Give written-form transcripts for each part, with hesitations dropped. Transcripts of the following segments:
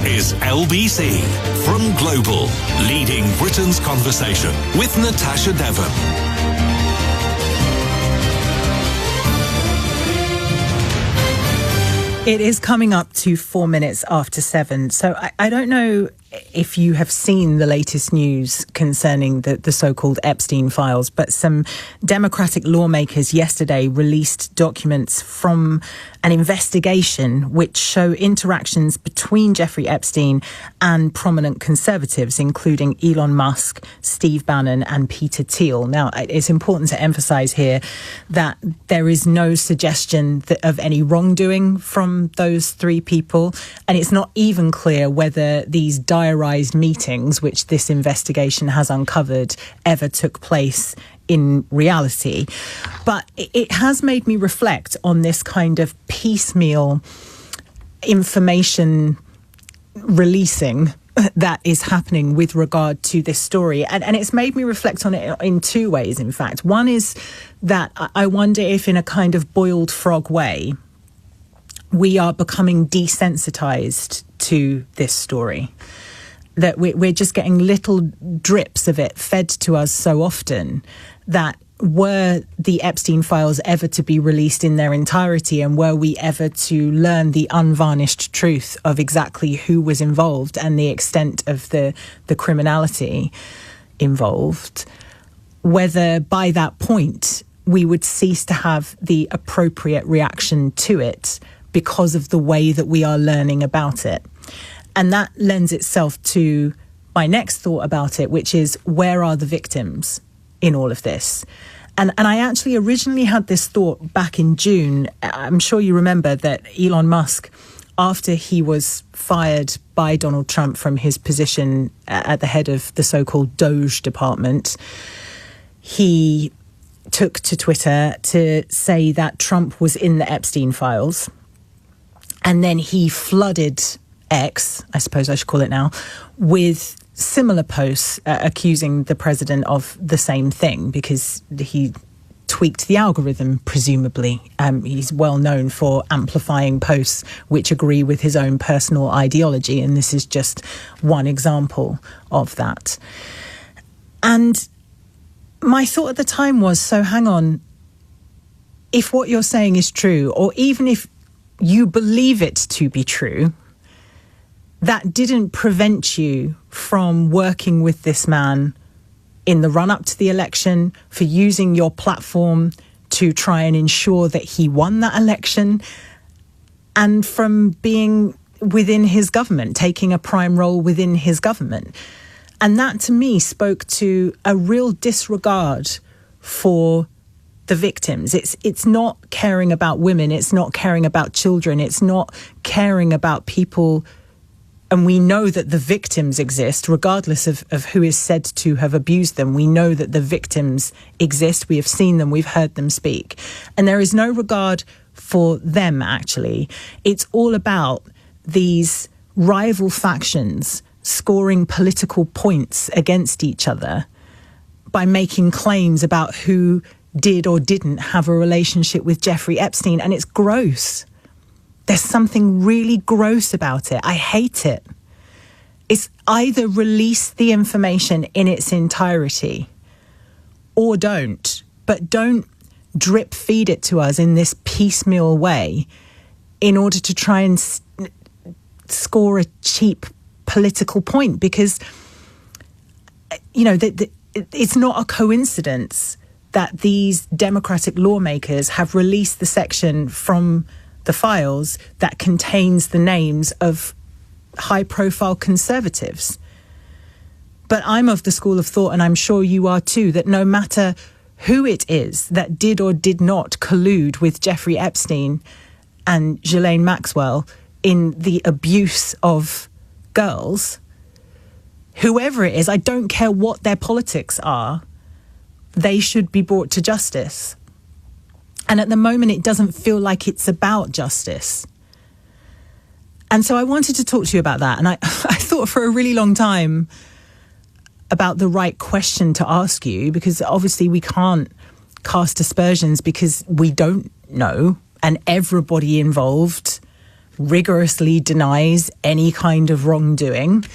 is LBC from Global, leading Britain's conversation with Natasha Devon. It is coming up to 4 minutes after 7. So I don't know if you have seen the latest news concerning the so-called Epstein files, but some Democratic lawmakers yesterday released documents from an investigation which show interactions between Jeffrey Epstein and prominent conservatives, including Elon Musk, Steve Bannon and Peter Thiel. Now, it's important to emphasize here that there is no suggestion of any wrongdoing from those three people, and it's not even clear whether these diarised meetings, which this investigation has uncovered, ever took place in reality. But it has made me reflect on this kind of piecemeal information releasing that is happening with regard to this story. And it's made me reflect on it in two ways, in fact. One is that I wonder if, in a kind of boiled frog way, we are becoming desensitized to this story. That we're just getting little drips of it fed to us so often that were the Epstein files ever to be released in their entirety, and were we ever to learn the unvarnished truth of exactly who was involved and the extent of the criminality involved, whether by that point we would cease to have the appropriate reaction to it because of the way that we are learning about it. And that lends itself to my next thought about it, which is, where are the victims in all of this? And I actually originally had this thought back in June. I'm sure you remember that Elon Musk, after he was fired by Donald Trump from his position at the head of the so-called Doge department, he took to Twitter to say that Trump was in the Epstein files. And then he flooded X, I suppose I should call it now, with similar posts accusing the president of the same thing, because he tweaked the algorithm, presumably. He's well known for amplifying posts which agree with his own personal ideology, and this is just one example of that. And my thought at the time was, so hang on, if what you're saying is true, or even if you believe it to be true, that didn't prevent you from working with this man in the run-up to the election, for using your platform to try and ensure that he won that election, and from being within his government, taking a prime role within his government. And that, to me, spoke to a real disregard for the victims. It's not caring about women, it's not caring about children, it's not caring about people. And we know that the victims exist, regardless of who is said to have abused them. We know that the victims exist. We have seen them. We've heard them speak. And there is no regard for them, actually. It's all about these rival factions scoring political points against each other by making claims about who did or didn't have a relationship with Jeffrey Epstein. And it's gross. There's something really gross about it. I hate it. It's either release the information in its entirety or don't. But don't drip feed it to us in this piecemeal way in order to try and score a cheap political point. Because, you know, it's not a coincidence that these Democratic lawmakers have released the section from the files that contains the names of high-profile conservatives. But I'm of the school of thought, and I'm sure you are too, that no matter who it is that did or did not collude with Jeffrey Epstein and Ghislaine Maxwell in the abuse of girls, whoever it is, I don't care what their politics are, they should be brought to justice. And at the moment, it doesn't feel like it's about justice. And so I wanted to talk to you about that. And I thought for a really long time about the right question to ask you, because obviously we can't cast aspersions because we don't know. And everybody involved rigorously denies any kind of wrongdoing.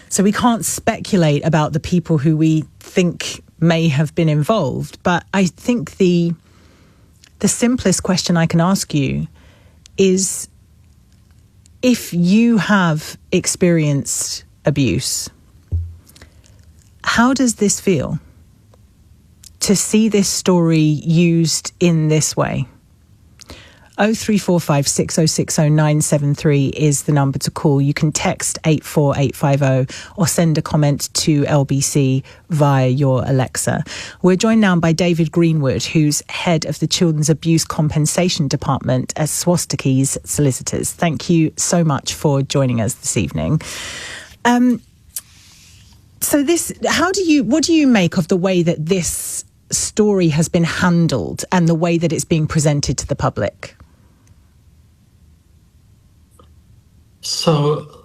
So we can't speculate about the people who we think may have been involved. But I think the simplest question I can ask you is, if you have experienced abuse, how does this feel to see this story used in this way? 0345 6060 973 is the number to call. You can text 84850 or send a comment to LBC via your Alexa. We're joined now by David Greenwood, who's head of the Children's Abuse Compensation Department at Swastiki's Solicitors. Thank you so much for joining us this evening. So what do you make of the way that this story has been handled and the way that it's being presented to the public? So,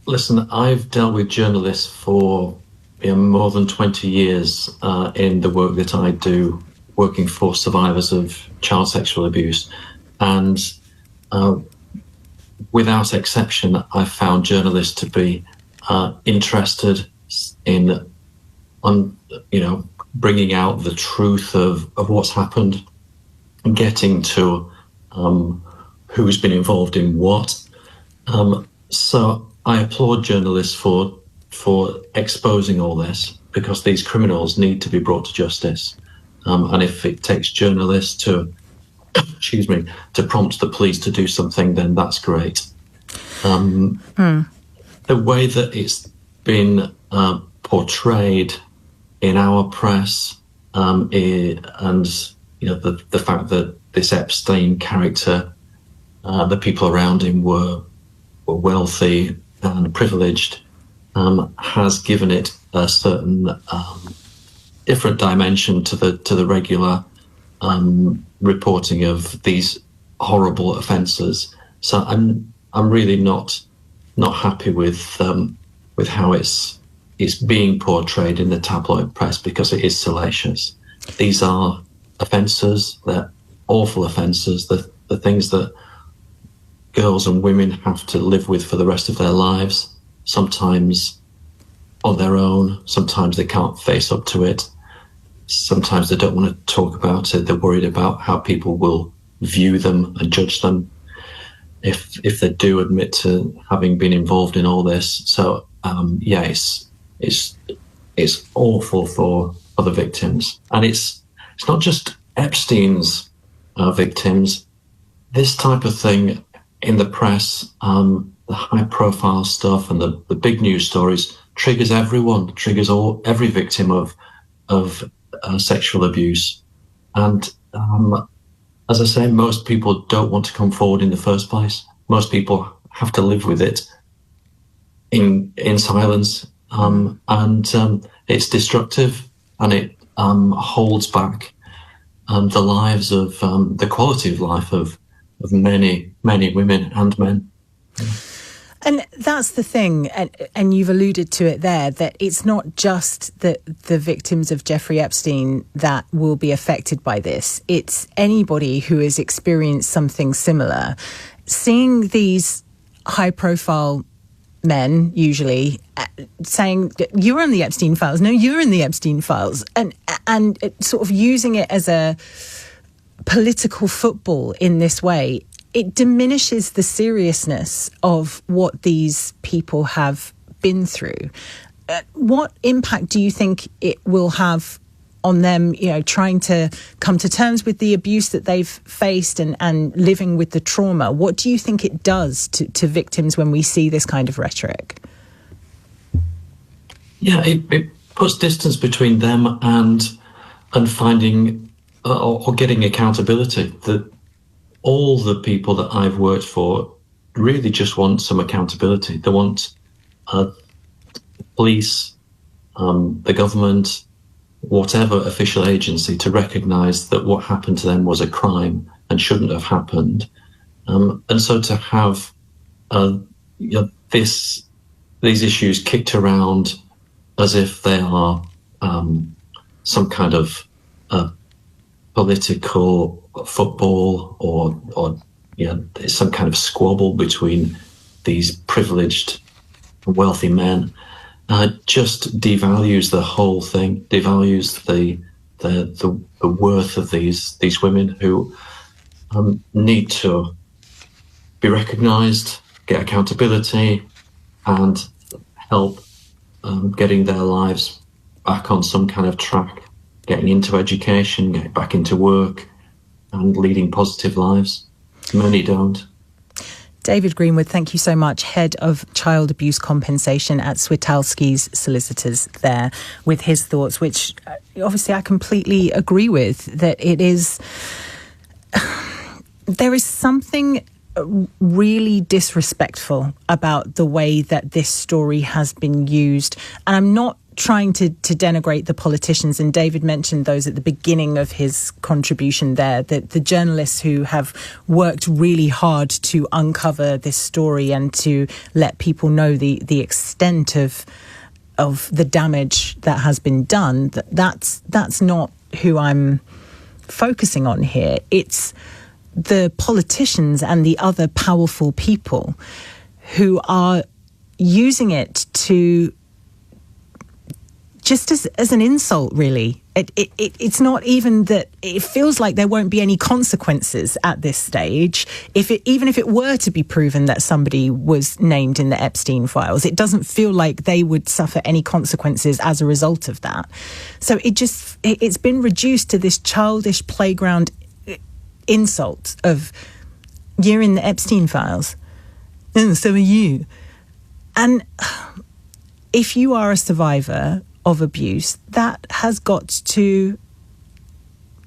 listen, I've dealt with journalists for more than 20 years in the work that I do, working for survivors of child sexual abuse. And without exception, I've found journalists to be interested in, bringing out the truth of what's happened, and getting to who's been involved in what. So I applaud journalists for exposing all this, because these criminals need to be brought to justice. And if it takes journalists to prompt the police to do something, then that's great. The way that it's been portrayed in our press, and the fact that this Epstein character, the people around him were wealthy and privileged, has given it a certain different dimension to the regular reporting of these horrible offences. So I'm really not happy with how it's being portrayed in the tabloid press, because it is salacious. These are offences, they're awful offences, the things that girls and women have to live with for the rest of their lives, sometimes on their own, sometimes they can't face up to it, sometimes they don't want to talk about it, they're worried about how people will view them and judge them if they do admit to having been involved in all this. So it's awful for the victims. And it's not just Epstein's victims. This type of thing in the press, the high-profile stuff and the big news stories triggers everyone, triggers every victim of sexual abuse. And as I say, most people don't want to come forward in the first place. Most people have to live with it in silence, and it's destructive, and it holds back the lives of the quality of life of many women and men. And that's the thing, and you've alluded to it there, that it's not just the victims of Jeffrey Epstein that will be affected by this. It's anybody who has experienced something similar. Seeing these high-profile men, usually, saying, you're on the Epstein files, no, you're in the Epstein files, and sort of using it as a political football in this way, it diminishes the seriousness of what these people have been through. What impact do you think it will have on them, trying to come to terms with the abuse that they've faced and living with the trauma? What do you think it does to victims when we see this kind of rhetoric? Yeah, it puts distance between them and finding or getting accountability. That all the people that I've worked for really just want some accountability. They want police, the government, whatever official agency to recognise that what happened to them was a crime and shouldn't have happened. And so to have these issues kicked around as if they are some kind of political football or there's some kind of squabble between these privileged, wealthy men, just devalues the whole thing, devalues the worth of these women who need to be recognised, get accountability, and help getting their lives back on some kind of track, getting into education, getting back into work, and leading positive lives. Many don't. David Greenwood, thank you so much, Head of Child Abuse Compensation at Switalski's Solicitors there, with his thoughts, which obviously I completely agree with, that it is... there is something really disrespectful about the way that this story has been used. And I'm not trying to denigrate the politicians, and David mentioned those at the beginning of his contribution there, that the journalists who have worked really hard to uncover this story and to let people know the extent of the damage that has been done. That's not who I'm focusing on here. It's the politicians and the other powerful people who are using it to just as an insult, really. It's not even that. It feels like there won't be any consequences at this stage. Even if it were to be proven that somebody was named in the Epstein files, it doesn't feel like they would suffer any consequences as a result of that. So it's been reduced to this childish playground insult of, you're in the Epstein files, and so are you. And if you are a survivor of abuse, that has got to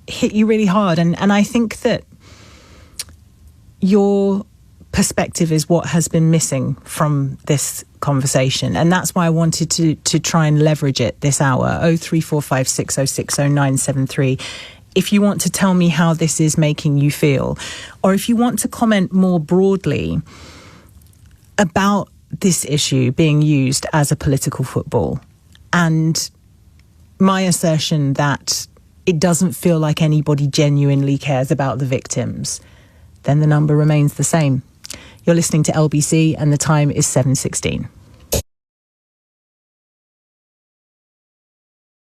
hit you really hard. And I think that your perspective is what has been missing from this conversation. And that's why I wanted to try and leverage it this hour. 0345 606 0973. If you want to tell me how this is making you feel, or if you want to comment more broadly about this issue being used as a political football, and my assertion that it doesn't feel like anybody genuinely cares about the victims, then the number remains the same. You're listening to LBC and the time is 7:16.